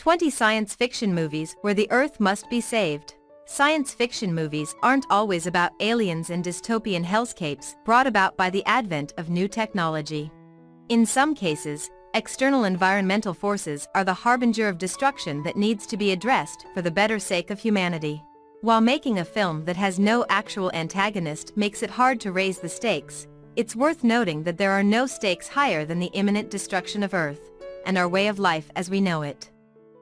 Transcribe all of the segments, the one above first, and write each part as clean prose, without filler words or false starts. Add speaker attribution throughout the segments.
Speaker 1: 20 science fiction movies where the Earth must be saved. Science fiction movies aren't always about aliens and dystopian hellscapes brought about by the advent of new technology. In some cases, external environmental forces are the harbinger of destruction that needs to be addressed for the better sake of humanity. While making a film that has no actual antagonist makes it hard to raise the stakes, it's worth noting that there are no stakes higher than the imminent destruction of Earth, and our way of life as we know it.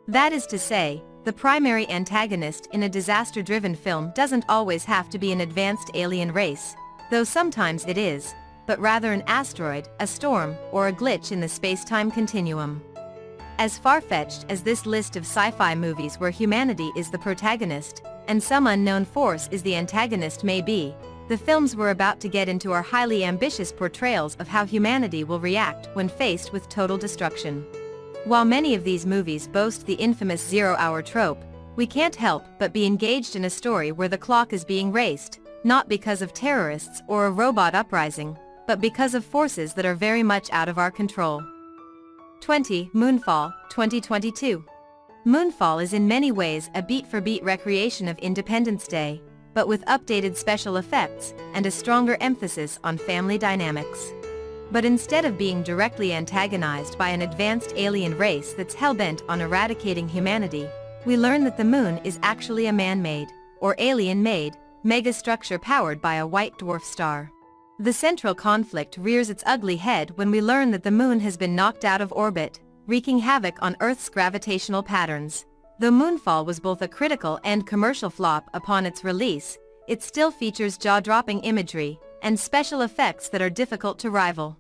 Speaker 1: That is to say, the primary antagonist in a disaster-driven film doesn't always have to be an advanced alien race, though sometimes it is, but rather an asteroid, a storm, or a glitch in the space-time continuum. As far-fetched as this list of sci-fi movies where humanity is the protagonist, and some unknown force is the antagonist may be, the films we're about to get into are highly ambitious portrayals of how humanity will react when faced with total destruction. While many of these movies boast the infamous zero-hour trope, we can't help but be engaged in a story where the clock is being raced, not because of terrorists or a robot uprising, but because of forces that are very much out of our control. 20. Moonfall, 2022. Moonfall is in many ways a beat-for-beat recreation of Independence Day, but with updated special effects and a stronger emphasis on family dynamics. But instead of being directly antagonized by an advanced alien race that's hell-bent on eradicating humanity, we learn that the moon is actually a man-made, or alien-made, megastructure powered by a white dwarf star. The central conflict rears its ugly head when we learn that the moon has been knocked out of orbit, wreaking havoc on Earth's gravitational patterns. Though Moonfall was both a critical and commercial flop upon its release, it still features jaw-dropping imagery and special effects that are difficult to rival.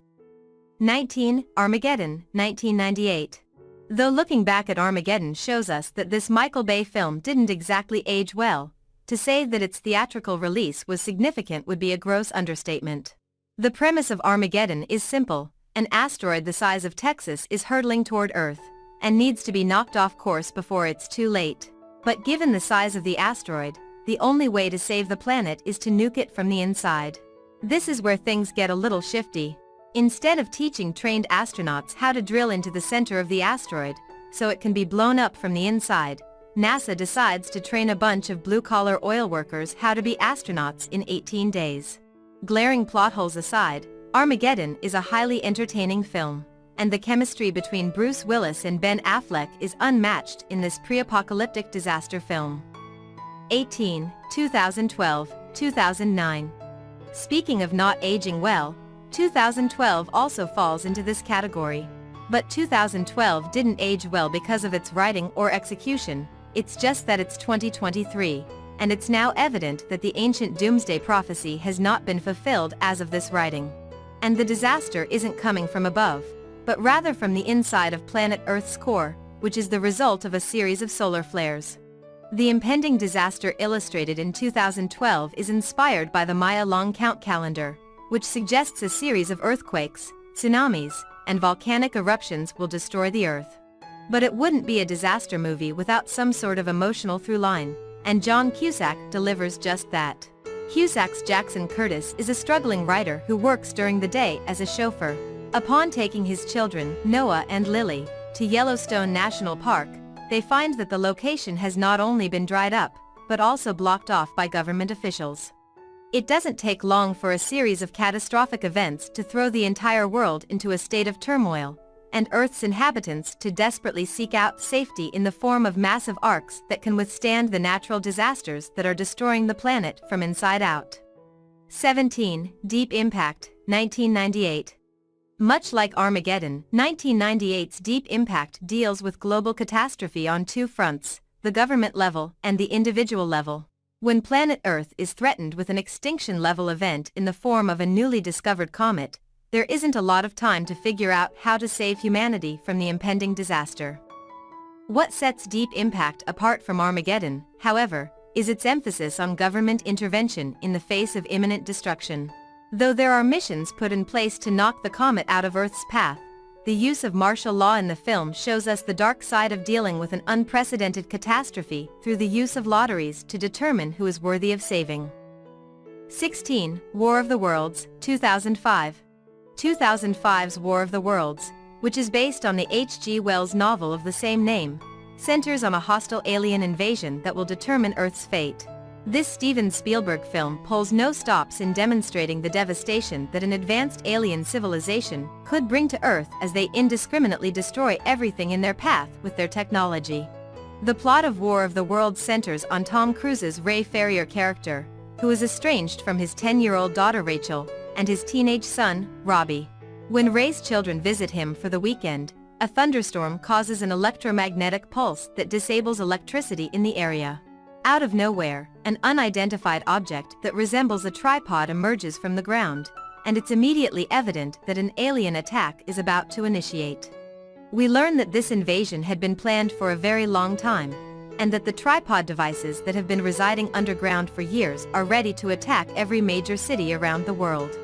Speaker 1: 19. Armageddon, 1998. Though looking back at Armageddon shows us that this Michael Bay film didn't exactly age well, to say that its theatrical release was significant would be a gross understatement. The premise of Armageddon is simple: an asteroid the size of Texas is hurtling toward Earth, and needs to be knocked off course before it's too late. But given the size of the asteroid, the only way to save the planet is to nuke it from the inside. This is where things get a little shifty. Instead of teaching trained astronauts how to drill into the center of the asteroid, so it can be blown up from the inside, NASA decides to train a bunch of blue-collar oil workers how to be astronauts in 18 days. Glaring plot holes aside, Armageddon is a highly entertaining film, and the chemistry between Bruce Willis and Ben Affleck is unmatched in this pre-apocalyptic disaster film. 18. 2012-2009. Speaking of not aging well, 2012 also falls into this category. But 2012 didn't age well because of its writing or execution, it's just that it's 2023, and it's now evident that the ancient doomsday prophecy has not been fulfilled as of this writing. And the disaster isn't coming from above, but rather from the inside of planet Earth's core, which is the result of a series of solar flares. The impending disaster illustrated in 2012 is inspired by the Maya long count calendar, which suggests a series of earthquakes, tsunamis, and volcanic eruptions will destroy the Earth. But it wouldn't be a disaster movie without some sort of emotional through line, and John Cusack delivers just that. Cusack's Jackson Curtis is a struggling writer who works during the day as a chauffeur. Upon taking his children, Noah and Lily, to Yellowstone National Park, they find that the location has not only been dried up, but also blocked off by government officials. It doesn't take long for a series of catastrophic events to throw the entire world into a state of turmoil, and Earth's inhabitants to desperately seek out safety in the form of massive arks that can withstand the natural disasters that are destroying the planet from inside out. 17. Deep Impact, 1998. Much like Armageddon, 1998's Deep Impact deals with global catastrophe on two fronts, the government level and the individual level. When planet Earth is threatened with an extinction-level event in the form of a newly discovered comet, there isn't a lot of time to figure out how to save humanity from the impending disaster. What sets Deep Impact apart from Armageddon, however, is its emphasis on government intervention in the face of imminent destruction. Though there are missions put in place to knock the comet out of Earth's path, the use of martial law in the film shows us the dark side of dealing with an unprecedented catastrophe through the use of lotteries to determine who is worthy of saving. 16. War of the Worlds, 2005. 2005's War of the Worlds, which is based on the H.G. Wells novel of the same name, centers on a hostile alien invasion that will determine Earth's fate. This Steven Spielberg film pulls no stops in demonstrating the devastation that an advanced alien civilization could bring to Earth as they indiscriminately destroy everything in their path with their technology. The plot of War of the Worlds centers on Tom Cruise's Ray Ferrier character, who is estranged from his 10-year-old daughter Rachel, and his teenage son, Robbie. When Ray's children visit him for the weekend, a thunderstorm causes an electromagnetic pulse that disables electricity in the area. Out of nowhere, an unidentified object that resembles a tripod emerges from the ground, and it's immediately evident that an alien attack is about to initiate. We learn that this invasion had been planned for a very long time, and that the tripod devices that have been residing underground for years are ready to attack every major city around the world.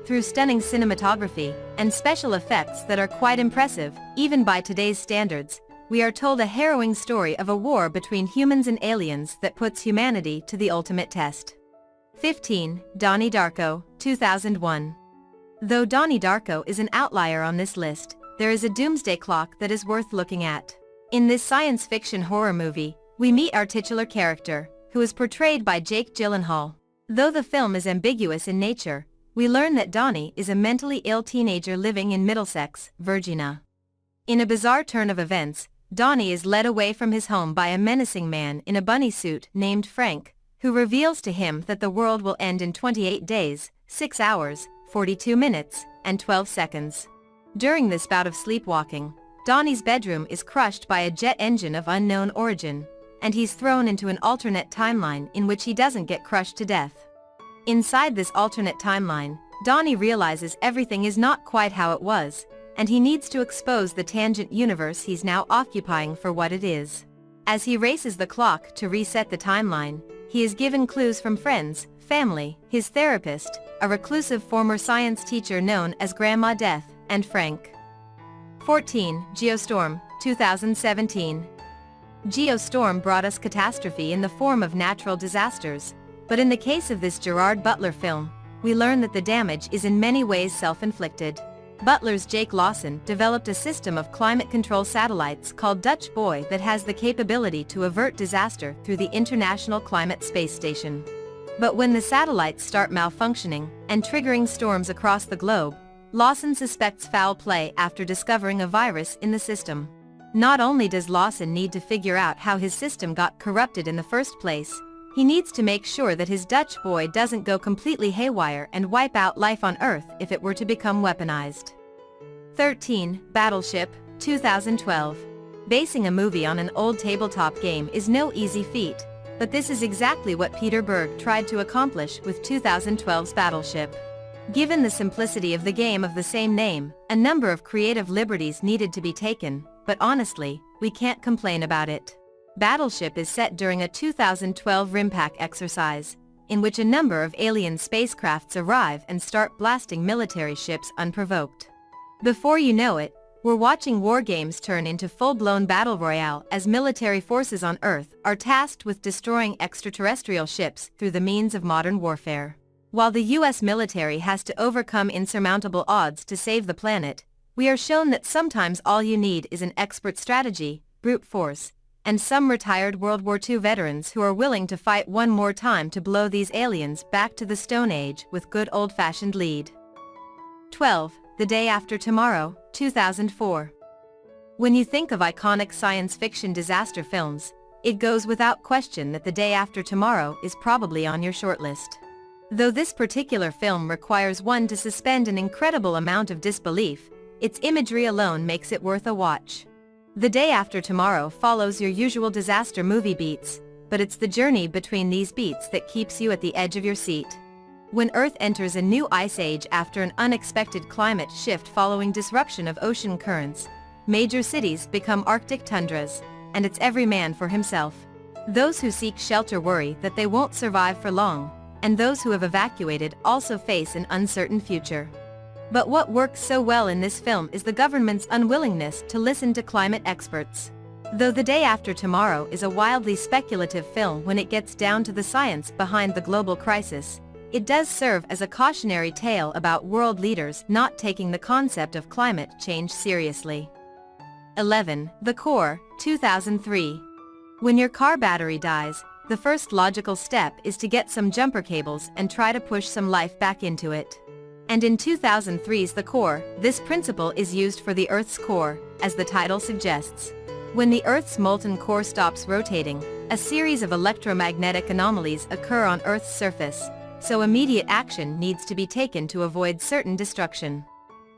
Speaker 1: Through stunning cinematography and special effects that are quite impressive, even by today's standards, we are told a harrowing story of a war between humans and aliens that puts humanity to the ultimate test. 15. Donnie Darko, 2001. Though Donnie Darko is an outlier on this list, there is a doomsday clock that is worth looking at. In this science fiction horror movie, we meet our titular character, who is portrayed by Jake Gyllenhaal. Though the film is ambiguous in nature, we learn that Donnie is a mentally ill teenager living in Middlesex, Virginia. In a bizarre turn of events, Donnie is led away from his home by a menacing man in a bunny suit named Frank, who reveals to him that the world will end in 28 days, 6 hours, 42 minutes, and 12 seconds. During this bout of sleepwalking, Donnie's bedroom is crushed by a jet engine of unknown origin, and he's thrown into an alternate timeline in which he doesn't get crushed to death. Inside this alternate timeline, Donnie realizes everything is not quite how it was, and he needs to expose the tangent universe he's now occupying for what it is. As he races the clock to reset the timeline, he is given clues from friends, family, his therapist, a reclusive former science teacher known as Grandma Death, and Frank. 14. Geostorm, 2017. Geostorm brought us catastrophe in the form of natural disasters, but in the case of this Gerard Butler film, we learn that the damage is in many ways self-inflicted. Butler's Jake Lawson developed a system of climate control satellites called Dutch Boy that has the capability to avert disaster through the International Climate Space Station. But when the satellites start malfunctioning and triggering storms across the globe, Lawson suspects foul play after discovering a virus in the system. Not only does Lawson need to figure out how his system got corrupted in the first place, he needs to make sure that his Dutch Boy doesn't go completely haywire and wipe out life on Earth if it were to become weaponized. 13. Battleship, 2012. Basing a movie on an old tabletop game is no easy feat, but this is exactly what Peter Berg tried to accomplish with 2012's Battleship. Given the simplicity of the game of the same name, a number of creative liberties needed to be taken, but honestly, we can't complain about it. Battleship is set during a 2012 RIMPAC exercise, in which a number of alien spacecrafts arrive and start blasting military ships unprovoked. Before you know it, we're watching war games turn into full-blown battle royale as military forces on Earth are tasked with destroying extraterrestrial ships through the means of modern warfare. While the US military has to overcome insurmountable odds to save the planet, we are shown that sometimes all you need is an expert strategy, brute force, and some retired World War II veterans who are willing to fight one more time to blow these aliens back to the Stone Age with good old-fashioned lead. 12. The Day After Tomorrow, 2004. When you think of iconic science fiction disaster films, it goes without question that The Day After Tomorrow is probably on your shortlist. Though this particular film requires one to suspend an incredible amount of disbelief, its imagery alone makes it worth a watch. The Day After Tomorrow follows your usual disaster movie beats, but it's the journey between these beats that keeps you at the edge of your seat. When Earth enters a new ice age after an unexpected climate shift following disruption of ocean currents, major cities become Arctic tundras, and it's every man for himself. Those who seek shelter worry that they won't survive for long, and those who have evacuated also face an uncertain future. But what works so well in this film is the government's unwillingness to listen to climate experts. Though The Day After Tomorrow is a wildly speculative film when it gets down to the science behind the global crisis, it does serve as a cautionary tale about world leaders not taking the concept of climate change seriously. 11. The Core, 2003. When your car battery dies, the first logical step is to get some jumper cables and try to push some life back into it. And in 2003's The Core, this principle is used for the Earth's core, as the title suggests. When the Earth's molten core stops rotating, a series of electromagnetic anomalies occur on Earth's surface, so immediate action needs to be taken to avoid certain destruction.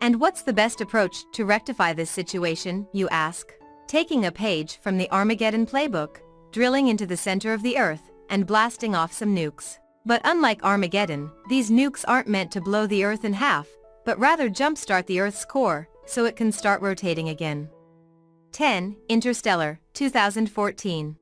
Speaker 1: And what's the best approach to rectify this situation, you ask? Taking a page from the Armageddon playbook, drilling into the center of the Earth, and blasting off some nukes. But unlike Armageddon, these nukes aren't meant to blow the Earth in half, but rather jumpstart the Earth's core, so it can start rotating again. 10. Interstellar, 2014.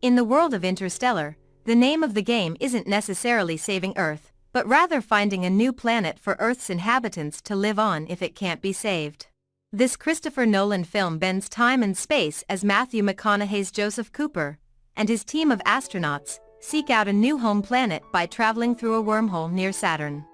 Speaker 1: In the world of Interstellar, the name of the game isn't necessarily saving Earth, but rather finding a new planet for Earth's inhabitants to live on if it can't be saved. This Christopher Nolan film bends time and space as Matthew McConaughey's Joseph Cooper and his team of astronauts seek out a new home planet by traveling through a wormhole near Saturn.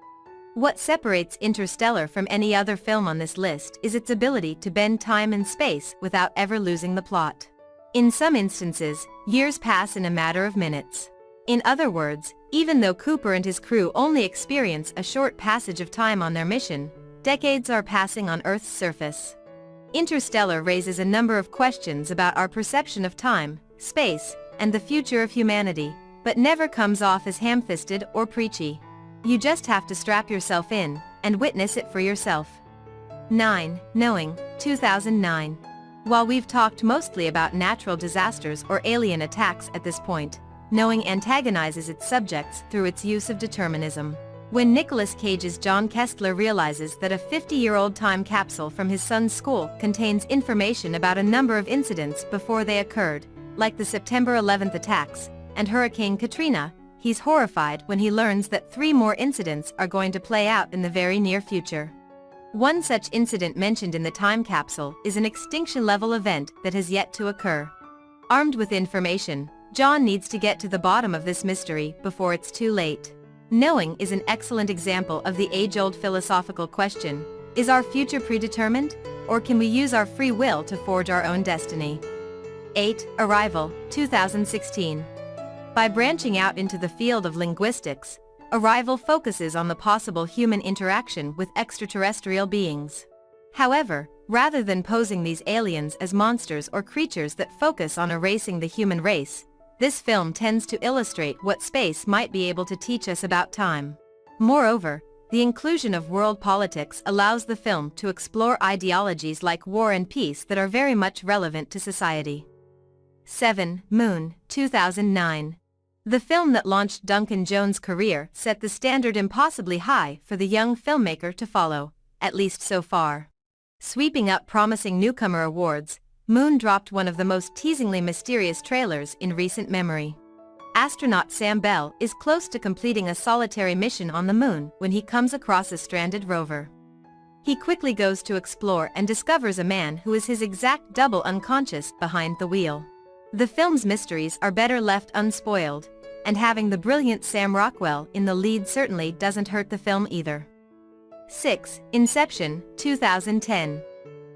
Speaker 1: What separates Interstellar from any other film on this list is its ability to bend time and space without ever losing the plot. In some instances, years pass in a matter of minutes. In other words, even though Cooper and his crew only experience a short passage of time on their mission, decades are passing on Earth's surface. Interstellar raises a number of questions about our perception of time, space, and the future of humanity, but never comes off as ham-fisted or preachy. You just have to strap yourself in and witness it for yourself. 9. Knowing, 2009. While we've talked mostly about natural disasters or alien attacks at this point, Knowing antagonizes its subjects through its use of determinism. When Nicolas Cage's John Kessler realizes that a 50-year-old time capsule from his son's school contains information about a number of incidents before they occurred, like the September 11th attacks and Hurricane Katrina, he's horrified when he learns that 3 more incidents are going to play out in the very near future. One such incident mentioned in the time capsule is an extinction-level event that has yet to occur. Armed with information, John needs to get to the bottom of this mystery before it's too late. Knowing is an excellent example of the age-old philosophical question, is our future predetermined, or can we use our free will to forge our own destiny? 8. Arrival, 2016. By branching out into the field of linguistics, Arrival focuses on the possible human interaction with extraterrestrial beings. However, rather than posing these aliens as monsters or creatures that focus on erasing the human race, this film tends to illustrate what space might be able to teach us about time. Moreover, the inclusion of world politics allows the film to explore ideologies like war and peace that are very much relevant to society. 7. Moon, 2009. The film that launched Duncan Jones' career set the standard impossibly high for the young filmmaker to follow, at least so far. Sweeping up promising newcomer awards, Moon dropped one of the most teasingly mysterious trailers in recent memory. Astronaut Sam Bell is close to completing a solitary mission on the Moon when he comes across a stranded rover. He quickly goes to explore and discovers a man who is his exact double unconscious behind the wheel. The film's mysteries are better left unspoiled, and having the brilliant Sam Rockwell in the lead certainly doesn't hurt the film either. 6. Inception, 2010.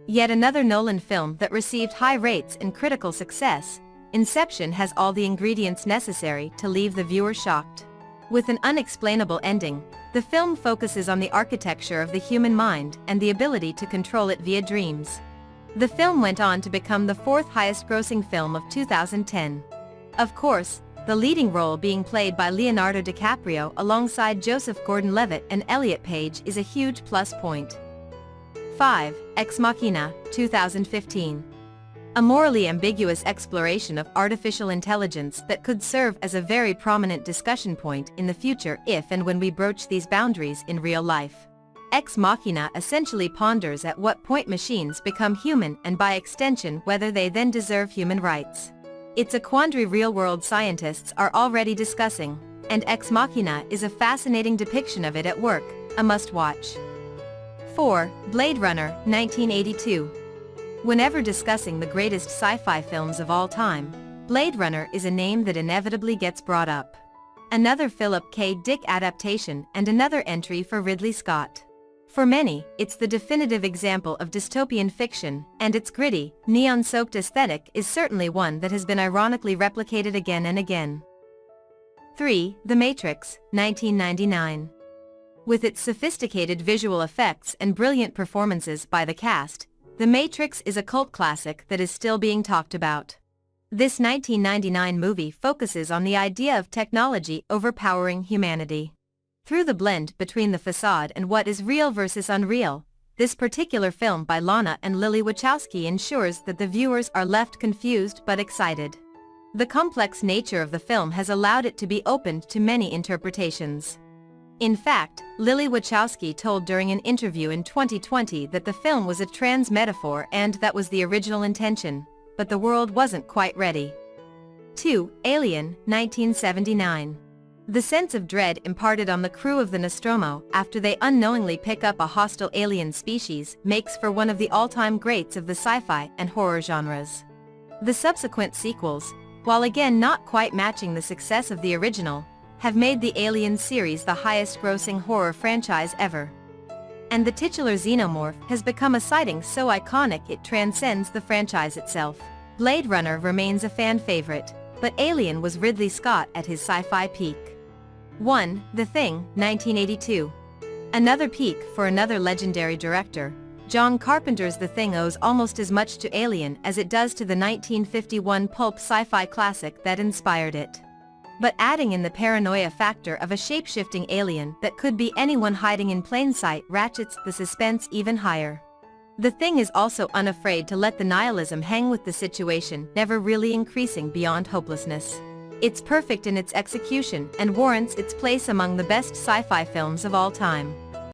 Speaker 1: Yet another Nolan film that received high rates and critical success, Inception has all the ingredients necessary to leave the viewer shocked. With an unexplainable ending, the film focuses on the architecture of the human mind and the ability to control it via dreams. The film went on to become the 4th highest-grossing film of 2010. Of course, the leading role being played by Leonardo DiCaprio alongside Joseph Gordon-Levitt and Elliot Page is a huge plus point. 5. Ex-Machina, 2015. A morally ambiguous exploration of artificial intelligence that could serve as a very prominent discussion point in the future if and when we broach these boundaries in real life. Ex-Machina essentially ponders at what point machines become human and by extension whether they then deserve human rights. It's a quandary real-world scientists are already discussing, and Ex-Machina is a fascinating depiction of it at work, a must-watch. 4. Blade Runner, 1982. Whenever discussing the greatest sci-fi films of all time, Blade Runner is a name that inevitably gets brought up. Another Philip K. Dick adaptation and another entry for Ridley Scott. For many, it's the definitive example of dystopian fiction, and its gritty, neon-soaked aesthetic is certainly one that has been ironically replicated again and again. 3. The Matrix, 1999. With its sophisticated visual effects and brilliant performances by the cast, The Matrix is a cult classic that is still being talked about. This 1999 movie focuses on the idea of technology overpowering humanity. Through the blend between the facade and what is real versus unreal, this particular film by Lana and Lily Wachowski ensures that the viewers are left confused but excited. The complex nature of the film has allowed it to be opened to many interpretations. In fact, Lily Wachowski told during an interview in 2020 that the film was a trans metaphor and that was the original intention, but the world wasn't quite ready. 2. Alien, 1979. The sense of dread imparted on the crew of the Nostromo after they unknowingly pick up a hostile alien species makes for one of the all-time greats of the sci-fi and horror genres. The subsequent sequels, while again not quite matching the success of the original, have made the Alien series the highest-grossing horror franchise ever. And the titular xenomorph has become a sighting so iconic it transcends the franchise itself. Blade Runner remains a fan favorite, but Alien was Ridley Scott at his sci-fi peak. 1. The Thing, 1982. Another peak for another legendary director. John Carpenter's The Thing owes almost as much to Alien as it does to the 1951 pulp sci-fi classic that inspired it. But adding in the paranoia factor of a shape-shifting alien that could be anyone hiding in plain sight ratchets the suspense even higher. The Thing is also unafraid to let the nihilism hang with the situation, never really increasing beyond hopelessness. It's perfect in its execution and warrants its place among the best sci-fi films of all time.